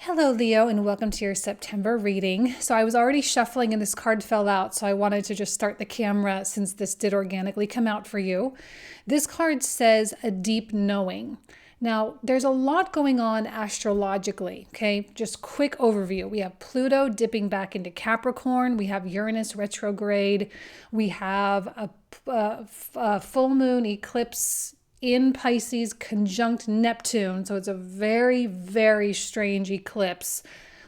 Hello, Leo, and welcome to your September reading. So I was already shuffling and this card fell out, so I wanted to just start the camera since this did organically come out for you. This card says a deep knowing. Now, there's a lot going on astrologically, okay? Just quick overview. We have Pluto dipping back into Capricorn. We have Uranus retrograde. We have a full moon eclipse in Pisces conjunct Neptune. So it's a very, very strange eclipse.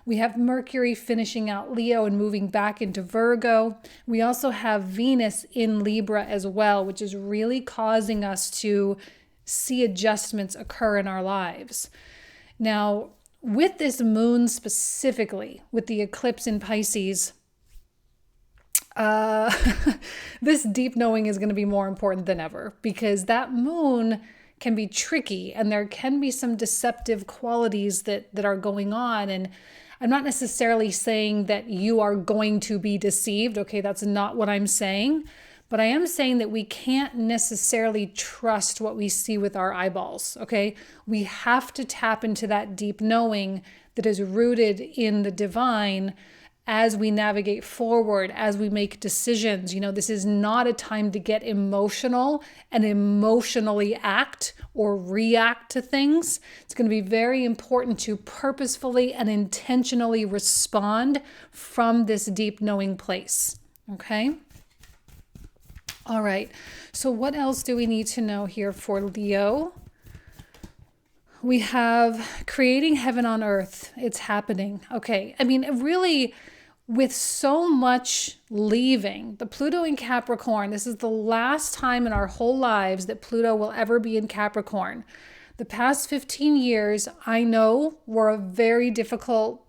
We have Mercury finishing out Leo and moving back into Virgo. We also have Venus in Libra as well, which is really causing us to see adjustments occur in our lives. Now, with this moon specifically, with the eclipse in Pisces, this deep knowing is going to be more important than ever because that moon can be tricky and there can be some deceptive qualities that are going on. And I'm not necessarily saying that you are going to be deceived. Okay, that's not what I'm saying. But I am saying that we can't necessarily trust what we see with our eyeballs. Okay, we have to tap into that deep knowing that is rooted in the divine as we navigate forward, as we make decisions. You know, this is not a time to get emotional and emotionally act or react to things. It's going to be very important to purposefully and intentionally respond from this deep knowing place. Okay? All right. So what else do we need to know here for Leo? We have creating heaven on earth. It's happening. Okay. I mean, really, with so much leaving, the Pluto in Capricorn, this is the last time in our whole lives that Pluto will ever be in Capricorn. The past 15 years, I know, were a very difficult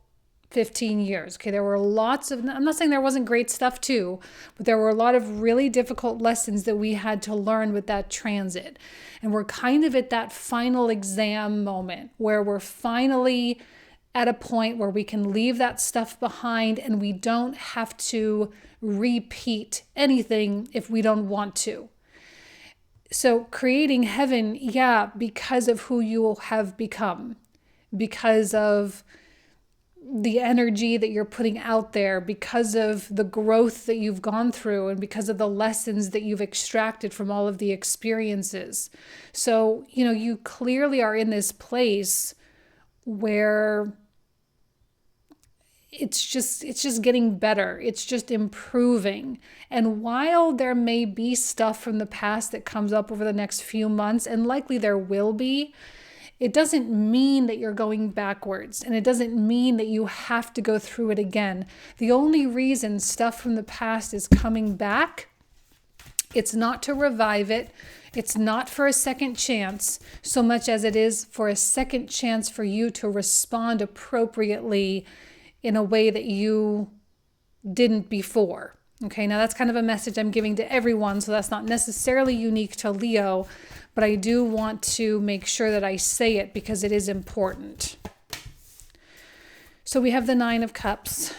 15 years. Okay, there were lots of, I'm not saying there wasn't great stuff too, but there were a lot of really difficult lessons that we had to learn with that transit. And we're kind of at that final exam moment where we're finally at a point where we can leave that stuff behind and we don't have to repeat anything if we don't want to. So creating heaven, yeah, because of who you have become, because of the energy that you're putting out there, because of the growth that you've gone through, and because of the lessons that you've extracted from all of the experiences. So, you know, you clearly are in this place where it's just getting better. It's just improving. And while there may be stuff from the past that comes up over the next few months, and likely there will be, it doesn't mean that you're going backwards, and it doesn't mean that you have to go through it again. The only reason stuff from the past is coming back, it's not to revive it. It's not for a second chance so much as it is for a second chance for you to respond appropriately in a way that you didn't before. Okay, now that's kind of a message I'm giving to everyone, so that's not necessarily unique to Leo, but I do want to make sure that I say it because it is important. So we have the Nine of Cups,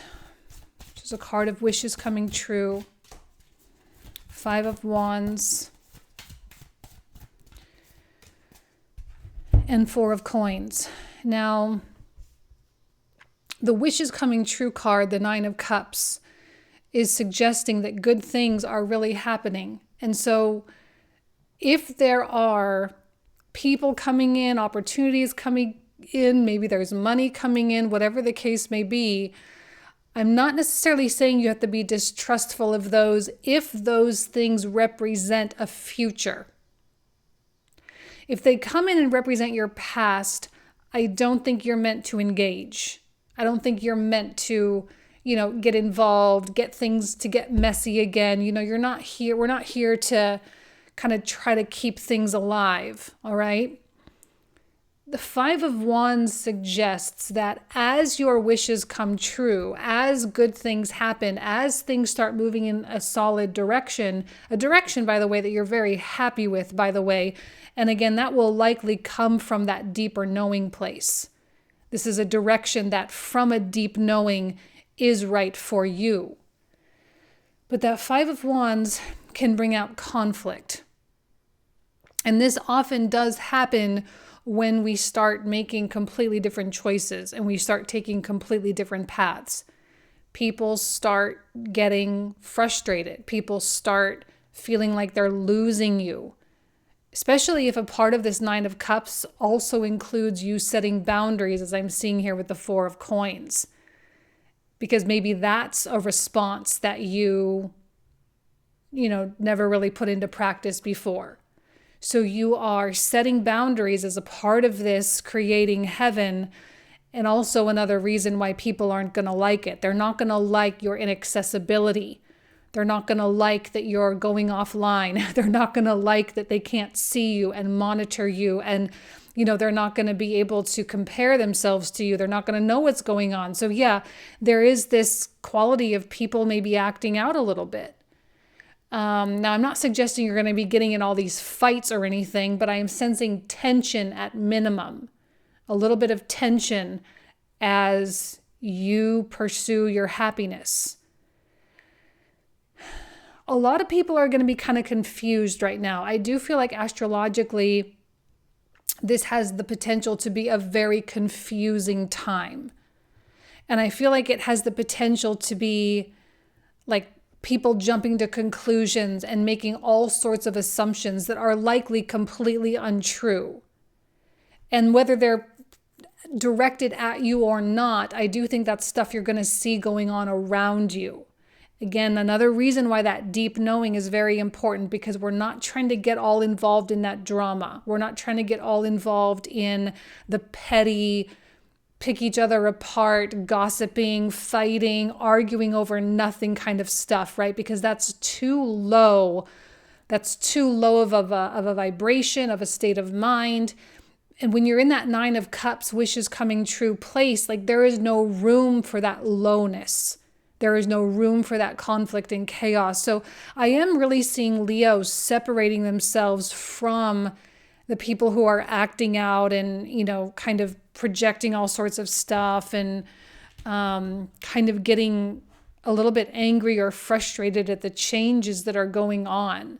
which is a card of wishes coming true. Five of Wands. And Four of Coins. Now, the wishes coming true card, the Nine of Cups, is suggesting that good things are really happening. And so if there are people coming in, opportunities coming in, maybe there's money coming in, whatever the case may be, I'm not necessarily saying you have to be distrustful of those if those things represent a future. If they come in and represent your past, I don't think you're meant to engage. I don't think you're meant to, get involved, get things to get messy again. You're not here. We're not here to kind of try to keep things alive. All right. The Five of Wands suggests that as your wishes come true, as good things happen, as things start moving in a solid direction, a direction, by the way, that you're very happy with, by the way. And again, that will likely come from that deeper knowing place. This is a direction that from a deep knowing is right for you. But that Five of Wands can bring out conflict. And this often does happen when we start making completely different choices and we start taking completely different paths. People start getting frustrated. People start feeling like they're losing you. Especially if a part of this Nine of Cups also includes you setting boundaries, as I'm seeing here with the Four of Coins. Because maybe that's a response that you never really put into practice before. So you are setting boundaries as a part of this creating heaven, and also another reason why people aren't going to like it. They're not going to like your inaccessibility. They're not going to like that you're going offline. They're not going to like that they can't see you and monitor you, and they're not going to be able to compare themselves to you. They're not going to know what's going on. So yeah, there is this quality of people maybe acting out a little bit. Now, I'm not suggesting you're going to be getting in all these fights or anything, but I am sensing tension at minimum, a little bit of tension as you pursue your happiness. A lot of people are going to be kind of confused right now. I do feel like astrologically, this has the potential to be a very confusing time. And I feel like it has the potential to be like people jumping to conclusions and making all sorts of assumptions that are likely completely untrue. And whether they're directed at you or not, I do think that's stuff you're going to see going on around you. Again, another reason why that deep knowing is very important, because we're not trying to get all involved in that drama. We're not trying to get all involved in the petty, pick each other apart, gossiping, fighting, arguing over nothing kind of stuff, right? Because that's too low. That's too low of a vibration, of a state of mind. And when you're in that Nine of Cups, wishes coming true place, like there is no room for that lowness. There is no room for that conflict and chaos. So I am really seeing Leos separating themselves from the people who are acting out and, kind of projecting all sorts of stuff and kind of getting a little bit angry or frustrated at the changes that are going on.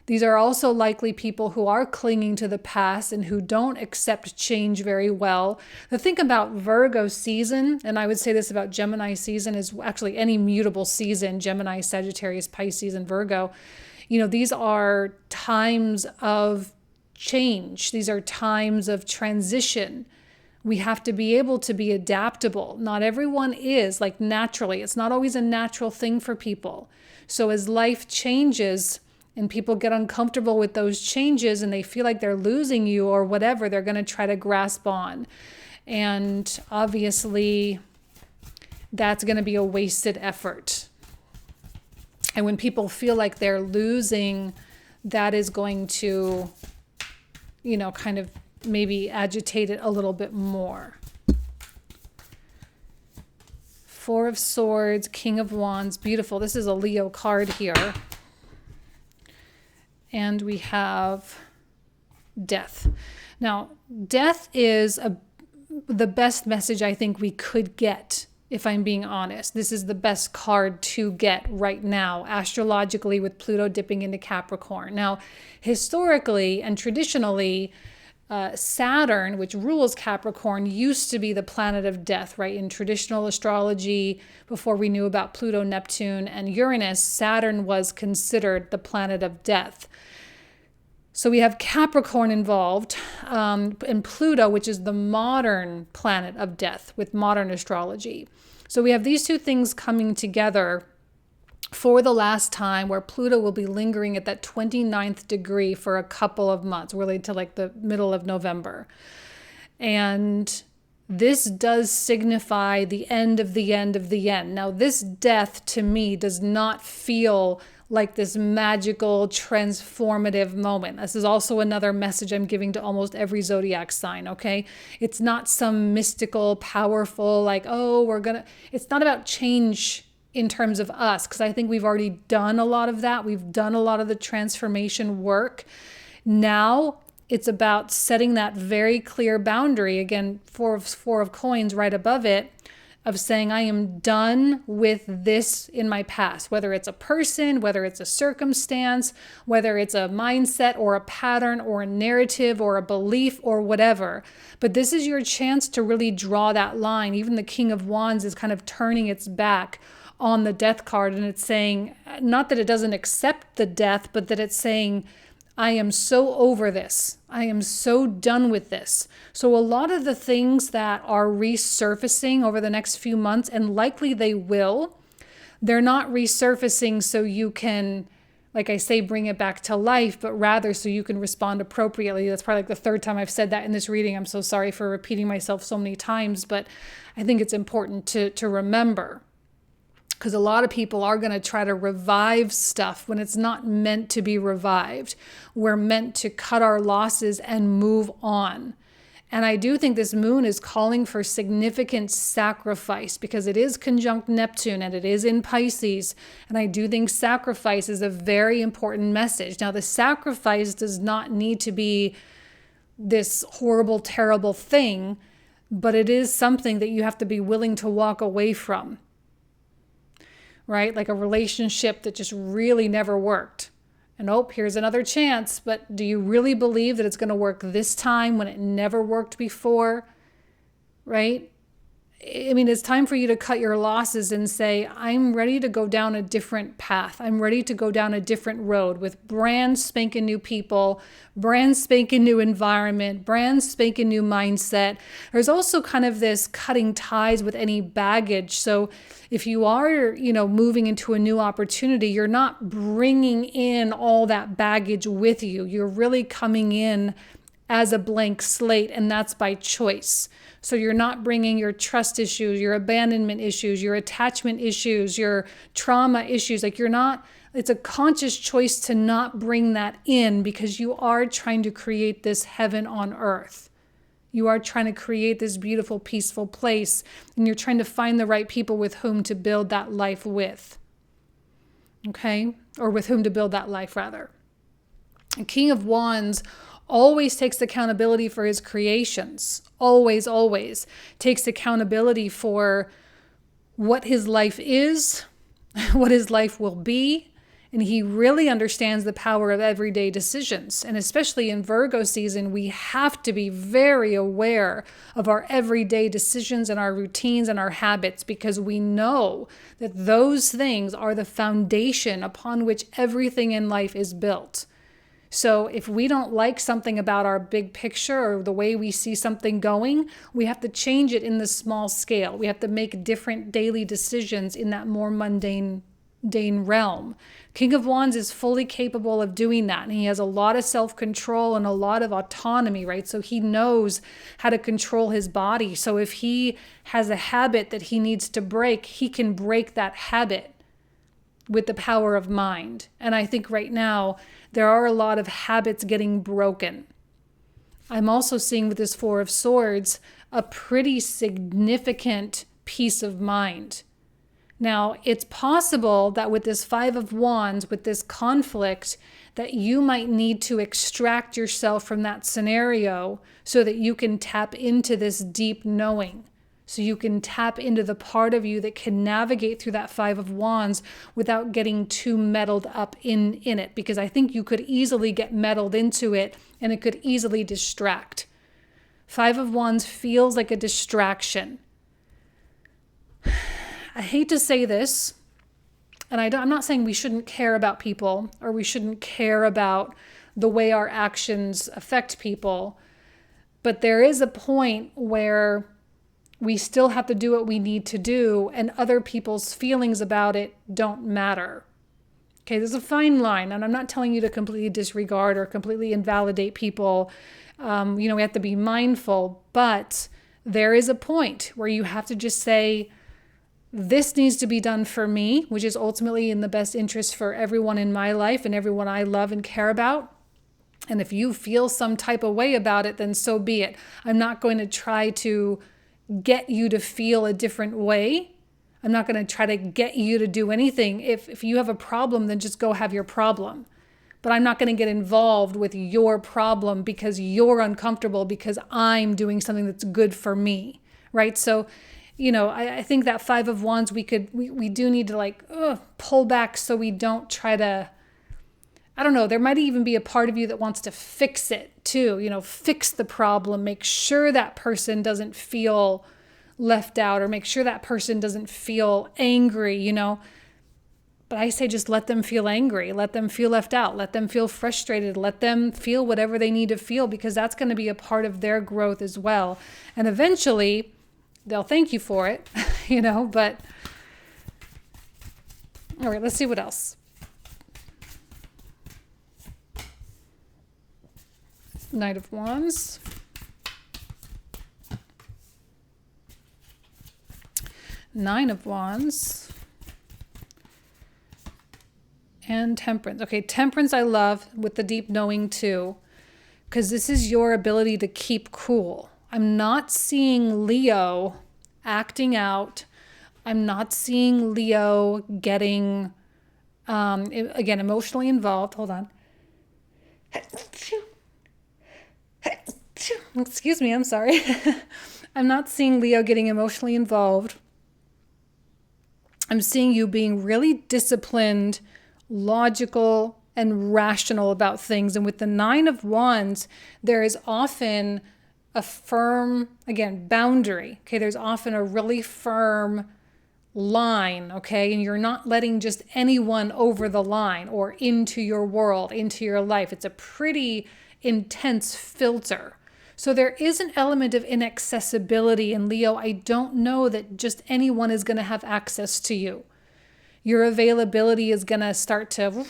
These are also likely people who are clinging to the past and who don't accept change very well. The thing about Virgo season, and I would say this about Gemini season, is actually any mutable season, Gemini, Sagittarius, Pisces, and Virgo. These are times of change. These are times of transition. We have to be able to be adaptable. Not everyone is, like naturally. It's not always a natural thing for people. So as life changes, and people get uncomfortable with those changes and they feel like they're losing you or whatever, they're going to try to grasp on. And obviously, that's going to be a wasted effort. And when people feel like they're losing, that is going to, kind of maybe agitate it a little bit more. Four of Swords, King of Wands, beautiful. This is a Leo card here. And we have Death. Now, Death is the best message I think we could get, if I'm being honest. This is the best card to get right now, astrologically, with Pluto dipping into Capricorn. Now, historically and traditionally, Saturn, which rules Capricorn, used to be the planet of death, right? In traditional astrology, before we knew about Pluto, Neptune, and Uranus, Saturn was considered the planet of death. So we have Capricorn involved, and Pluto, which is the modern planet of death with modern astrology. So we have these two things coming together for the last time, where Pluto will be lingering at that 29th degree for a couple of months, really to like the middle of November. And this does signify the end of the end of the end. Now, this death to me does not feel like this magical, transformative moment. This is also another message I'm giving to almost every zodiac sign, okay? It's not some mystical, powerful, like, it's not about change in terms of us, because I think we've already done a lot of that. We've done a lot of the transformation work. Now it's about setting that very clear boundary. Again, four of coins right above it. of saying, I am done with this in my past, whether it's a person, whether it's a circumstance, whether it's a mindset or a pattern or a narrative or a belief or whatever. But this is your chance to really draw that line. Even the King of Wands is kind of turning its back on the death card, and it's saying, not that it doesn't accept the death, but that it's saying, I am so over this. I am so done with this. So a lot of the things that are resurfacing over the next few months, and likely they will, they're not resurfacing so you can, like I say, bring it back to life, but rather so you can respond appropriately. That's probably like the third time I've said that in this reading. I'm so sorry for repeating myself so many times, but I think it's important to remember. Because a lot of people are going to try to revive stuff when it's not meant to be revived. We're meant to cut our losses and move on. And I do think this moon is calling for significant sacrifice because it is conjunct Neptune and it is in Pisces. And I do think sacrifice is a very important message. Now, the sacrifice does not need to be this horrible, terrible thing, but it is something that you have to be willing to walk away from. Right? Like a relationship that just really never worked. And here's another chance, but do you really believe that it's going to work this time when it never worked before? Right? I mean, it's time for you to cut your losses and say, I'm ready to go down a different path. I'm ready to go down a different road with brand spanking new people, brand spanking new environment, brand spanking new mindset. There's also kind of this cutting ties with any baggage. So if you are, moving into a new opportunity, you're not bringing in all that baggage with you. You're really coming in as a blank slate, and that's by choice. So you're not bringing your trust issues, your abandonment issues, your attachment issues, your trauma issues. It's a conscious choice to not bring that in because you are trying to create this heaven on earth. You are trying to create this beautiful, peaceful place, and you're trying to find the right people with whom to build that life with. Okay? Or with whom to build that life, rather. A King of Wands always takes accountability for his creations. Always, always takes accountability for what his life is, what his life will be. And he really understands the power of everyday decisions. And especially in Virgo season, we have to be very aware of our everyday decisions and our routines and our habits because we know that those things are the foundation upon which everything in life is built. So if we don't like something about our big picture or the way we see something going, we have to change it in the small scale. We have to make different daily decisions in that more mundane realm. King of Wands is fully capable of doing that. And he has a lot of self-control and a lot of autonomy, right? So he knows how to control his body. So if he has a habit that he needs to break, he can break that habit with the power of mind. And I think right now there are a lot of habits getting broken. I'm also seeing with this Four of Swords a pretty significant peace of mind. Now, it's possible that with this Five of Wands, with this conflict, that you might need to extract yourself from that scenario so that you can tap into this deep knowing. So you can tap into the part of you that can navigate through that Five of Wands without getting too meddled up in it. Because I think you could easily get meddled into it and it could easily distract. Five of Wands feels like a distraction. I hate to say this, and I'm not saying we shouldn't care about people or we shouldn't care about the way our actions affect people, but there is a point where we still have to do what we need to do, and other people's feelings about it don't matter. Okay, there's a fine line, and I'm not telling you to completely disregard or completely invalidate people. We have to be mindful, but there is a point where you have to just say, this needs to be done for me, which is ultimately in the best interest for everyone in my life and everyone I love and care about. And if you feel some type of way about it, then so be it. I'm not going to try to get you to feel a different way. I'm not going to try to get you to do anything. If you have a problem, then just go have your problem. But I'm not going to get involved with your problem because you're uncomfortable because I'm doing something that's good for me, right? So I think that Five of Wands, we do need to like pull back so we don't try to, I don't know, there might even be a part of you that wants to fix it too, fix the problem, make sure that person doesn't feel left out, or make sure that person doesn't feel angry, But I say just let them feel angry, let them feel left out, let them feel frustrated, let them feel whatever they need to feel, because that's going to be a part of their growth as well. And eventually they'll thank you for it, but all right, let's see what else. Knight of Wands. Nine of Wands. And Temperance. Okay, Temperance I love with the deep knowing too, because this is your ability to keep cool. I'm not seeing Leo acting out. I'm not seeing Leo getting, again, emotionally involved. Hold on. Excuse me, I'm sorry. I'm not seeing Leo getting emotionally involved. I'm seeing you being really disciplined, logical, and rational about things. And with the Nine of Wands, there is often a firm, again, boundary. Okay, there's often a really firm line, okay? And you're not letting just anyone over the line or into your world, into your life. It's a pretty intense filter. So there is an element of inaccessibility in Leo. I don't know that just anyone is going to have access to you. Your availability is going to start to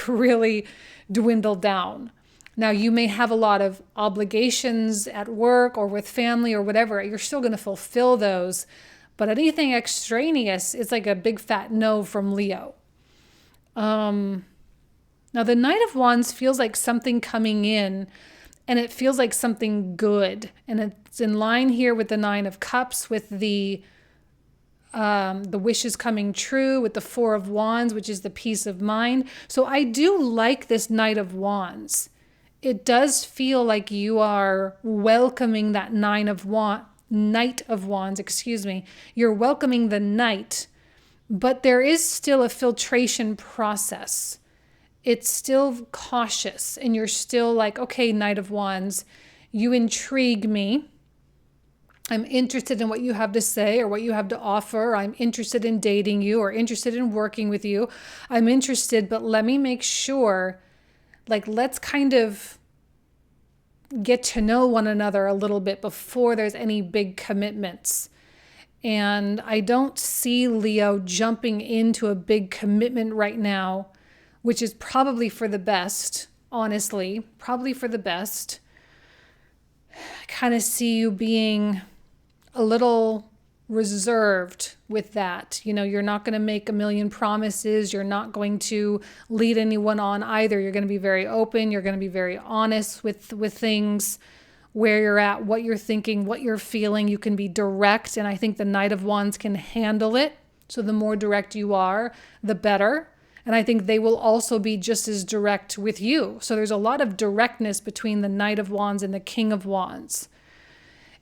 really dwindle down. Now, you may have a lot of obligations at work or with family or whatever. You're still going to fulfill those. But anything extraneous, it's like a big fat no from Leo. Now, the Knight of Wands feels like something coming in, and it feels like something good. And it's in line here with the Nine of Cups, with the wishes coming true, with the Four of Wands, which is the peace of mind. So I do like this Knight of Wands. It does feel like you are welcoming that Knight of Wands, You're welcoming the Knight, but there is still a filtration process. It's still cautious, and you're still like, okay, Knight of Wands, you intrigue me. I'm interested in what you have to say or what you have to offer. I'm interested in dating you or interested in working with you. I'm interested, but let me make sure, like, let's kind of get to know one another a little bit before there's any big commitments. And I don't see Leo jumping into a big commitment right now, which is probably for the best, honestly, probably for the best. I kind of see you being a little reserved with that. You're not going to make a million promises. You're not going to lead anyone on either. You're going to be very open. You're going to be very honest with things, where you're at, what you're thinking, what you're feeling. You can be direct, and I think the Knight of Wands can handle it. So the more direct you are, the better. And I think they will also be just as direct with you. So there's a lot of directness between the Knight of Wands and the King of Wands.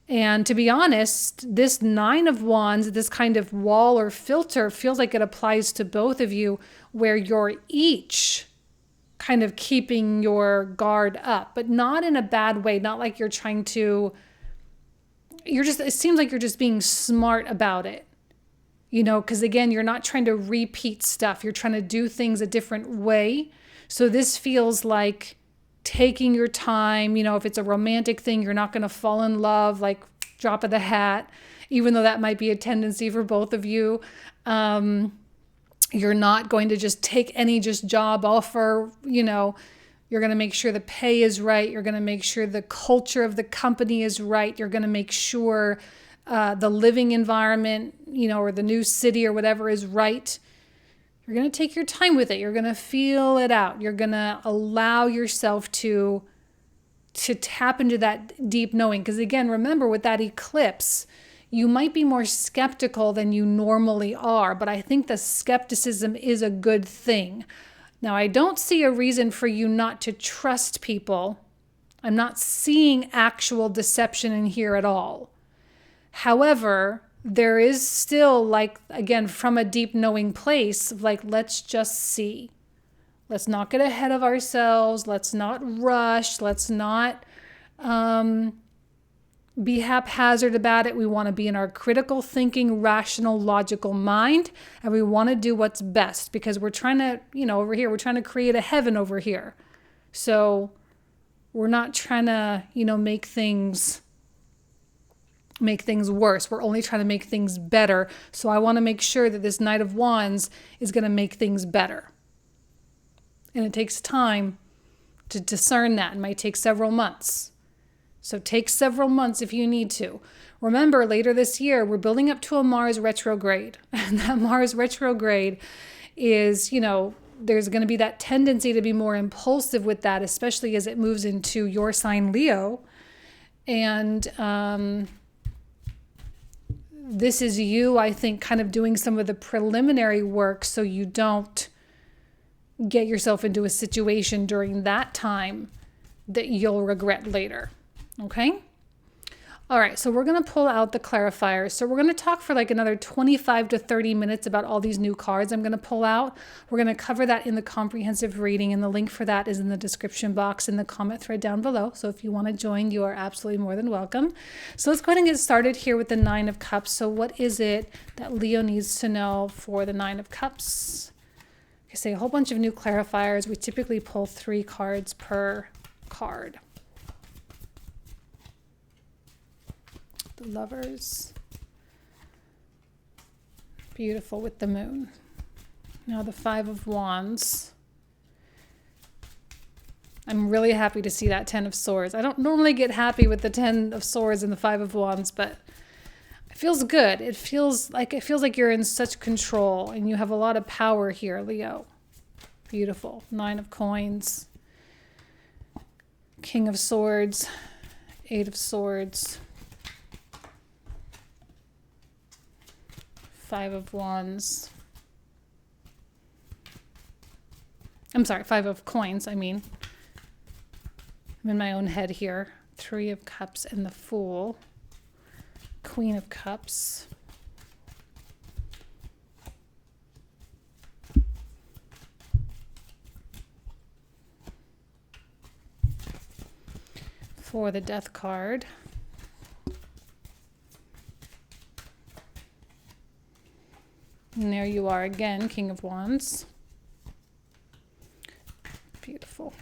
And to be honest, this Nine of Wands, this kind of wall or filter, feels like it applies to both of you, where you're each kind of keeping your guard up, but not in a bad way, not like you're trying to, it seems like you're just being smart about it, because again, you're not trying to repeat stuff. You're trying to do things a different way. So this feels like taking your time. If it's a romantic thing, you're not going to fall in love like drop of the hat, even though that might be a tendency for both of you. You're not going to just take any job offer. You're going to make sure the pay is right. You're going to make sure the culture of the company is right. You're going to make sure the living environment, or the new city or whatever is right. You're going to take your time with it. You're going to feel it out. You're going to allow yourself to tap into that deep knowing. Because again, remember with that eclipse, you might be more skeptical than you normally are, but I think the skepticism is a good thing. Now, I don't see a reason for you not to trust people. I'm not seeing actual deception in here at all. However, there is still, like, again, from a deep knowing place of like, let's just see. Let's not get ahead of ourselves. Let's not rush. Let's not be haphazard about it. We want to be in our critical thinking, rational, logical mind, and we want to do what's best because we're trying to, over here, we're trying to create a heaven over here. So we're not trying to, make things worse. We're only trying to make things better. So I want to make sure that this Knight of Wands is going to make things better. And it takes time to discern that. It might take several months. So take several months if you need to. Remember, later this year, we're building up to a Mars retrograde. And that Mars retrograde is, there's going to be that tendency to be more impulsive with that, especially as it moves into your sign, Leo. And this is you, I think, kind of doing some of the preliminary work so you don't get yourself into a situation during that time that you'll regret later. Okay? All right, so we're going to pull out the clarifiers. So we're going to talk for like another 25 to 30 minutes about all these new cards I'm going to pull out. We're going to cover that in the comprehensive reading, and the link for that is in the description box in the comment thread down below. So if you want to join, you are absolutely more than welcome. So let's go ahead and get started here with the Nine of Cups. So what is it that Leo needs to know for the Nine of Cups? I say a whole bunch of new clarifiers. We typically pull 3 cards per card. The Lovers. Beautiful with the Moon. Now the Five of Wands. I'm really happy to see that 10 of Swords. I don't normally get happy with the 10 of Swords and the 5 of Wands, but it feels good. It feels like you're in such control and you have a lot of power here, Leo. Beautiful. 9 of Coins. King of Swords. 8 of Swords. 5 of Wands. I'm sorry, 5 of Coins, I mean. I'm in my own head here. 3 of Cups and the Fool. Queen of Cups. For the Death card. And there you are again, King of Wands. Beautiful.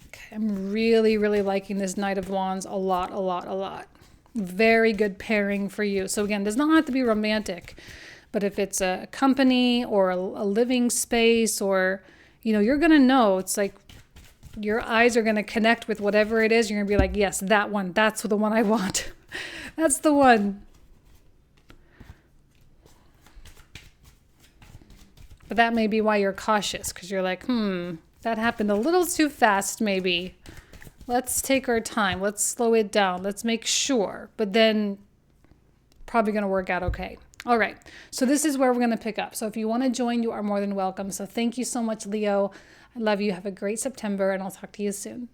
Okay, I'm really, really liking this Knight of Wands a lot, a lot, a lot. Very good pairing for you. So again, it does not have to be romantic, but if it's a company or a living space or, you're going to know, it's like, your eyes are going to connect with whatever it is. You're going to be like, yes, that one. That's the one I want. That's the one. But that may be why you're cautious, because you're like, that happened a little too fast maybe. Let's take our time. Let's slow it down. Let's make sure. But then probably going to work out okay. All right. So this is where we're going to pick up. So if you want to join, you are more than welcome. So thank you so much, Leo. I love you. Have a great September, and I'll talk to you soon.